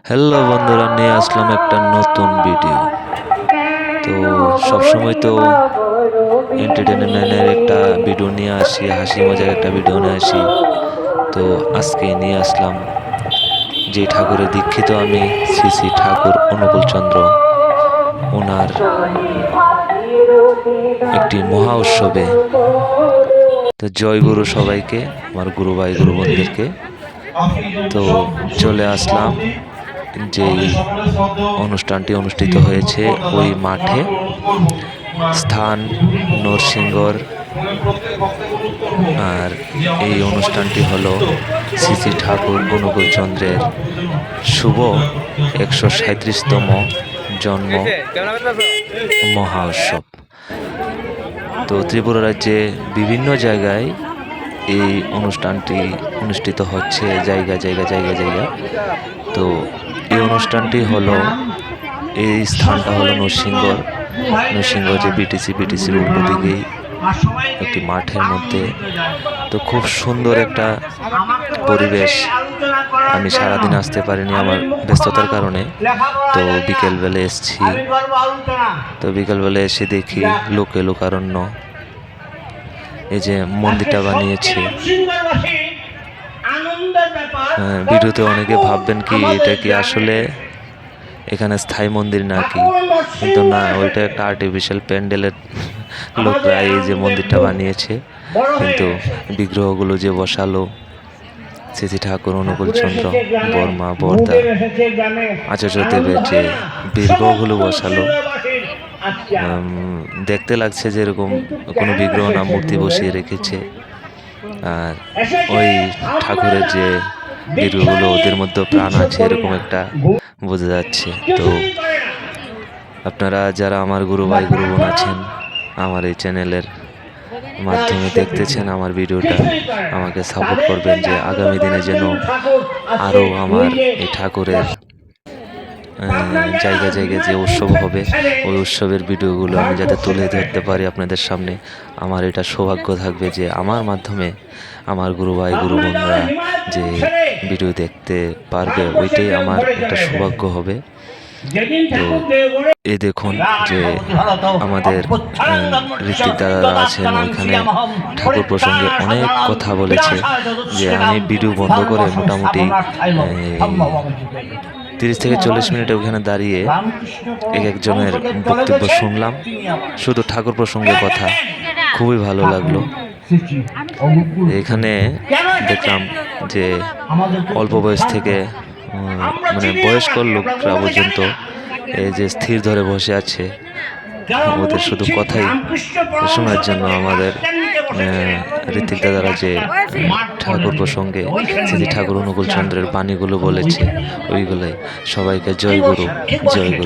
Hello বন্ধুরা, নিয়ে আসলাম একটা নতুন ভিডিও। তো সবসময় তো এন্টারটেনমেন্টের একটা ভিডিও নিয়ে আসি, হাসি মজার একটা ভিডিও নিয়ে আসি। তো আজকে নিয়ে আসলাম যে ঠাকুরের দীক্ষিত আমি, শ্রী শ্রী ঠাকুর অনুকূল চন্দ্র, ওনার একটি মহা উৎসবে। তো জয় গুরু সবাইকে, আমার গুরু ভাই গুরু বোনদেরকে। তো চলে আসলাম যেই অনুষ্ঠানটি অনুষ্ঠিত হয়েছে ওই মাঠে, স্থান নরসিংগড়। আর এই অনুষ্ঠানটি হলো শ্রী শ্রী ঠাকুর অনুকূল চন্দ্রের শুভ 137তম জন্ম মহা উৎসব। তো ত্রিপুরা রাজ্যে বিভিন্ন জায়গায় এই অনুষ্ঠানটি অনুষ্ঠিত হচ্ছে, জায়গা। তো এই অনুষ্ঠানটি হলো, এই স্থানটা হলো নরসিংগড় যে বিটিসির উল্টো দিকেই একটি মাঠের মধ্যে। তো খুব সুন্দর একটা পরিবেশ। আমি সারাদিন আসতে পারিনি আমার ব্যস্ততার কারণে, তো বিকেলবেলা এসছি। তো বিকেলবেলা এসে দেখি লোকারণ্য, এই যে মন্দিরটা বানিয়েছে। ভিডিওতে অনেকে ভাববেন কি এটা কি আসলে এখানে স্থায়ী মন্দির নাকি, কিন্তু না, ওইটা একটা আর্টিফিশিয়াল প্যান্ডেলের লোকরা এই যে মন্দিরটা বানিয়েছে। কিন্তু বিগ্রহগুলো যে বসালো, শ্রী শ্রী ঠাকুর অনুকূল চন্দ্র, বর্মা বর্দা আচার্য দেবের যে বিগ্রহগুলো বসালো, দেখতে লাগছে যে এরকম কোনো বিগ্রহ না, মূর্তি বসিয়ে রেখেছে। আর ওই ঠাকুরের যে বিগ্রহগুলো, ওদের মধ্যে প্রাণ আছে, এরকম একটা বোঝা যাচ্ছে। তো আপনারা যারা আমার গুরু ভাই গুরু বোন আছেন, আমার এই চ্যানেলের মাধ্যমে দেখতেছেন আমার ভিডিওটা, আমাকে সাপোর্ট করবেন যে আগামী দিনে যেন আরও আমার এই ঠাকুরের জায়গায় যে উৎসব হবে, ওই উৎসবের ভিডিওগুলো আমি যাতে তুলে ধরতে পারি আপনাদের সামনে। আমার এটা সৌভাগ্য থাকবে যে আমার মাধ্যমে আমার গুরু ভাই গুরু বোনরা যে ভিডিও দেখতে পারবে, ওইটাই আমার একটা সৌভাগ্য হবে। তো এই দেখুন যে আমাদের ঋত্বিক দাদারা আছেন, ওইখানে ঠাকুর প্রসঙ্গে অনেক কথা বলেছে, যে আমি ভিডিও বন্ধ করে মোটামুটি 30 থেকে 40 মিনিট ওখানে দাঁড়িয়ে একজনের বক্তব্য শুনলাম, শুধু ঠাকুর প্রসঙ্গে কথা। খুবই ভালো লাগলো। এখানে দেখলাম যে অল্প বয়স থেকে মানে বয়স্ক লোকরা পর্যন্ত এই যে স্থির ধরে বসে আছে, ওদের শুধু কথাই শোনার জন্য আমাদের ঋত্বিক দাদারা যে ঠাকুর প্রসঙ্গে শ্রী ঠাকুর অনুকূল চন্দ্রের বাণীগুলো বলেছে, ওইগুলোই। সবাইকে জয় গুরু, জয় গুরু।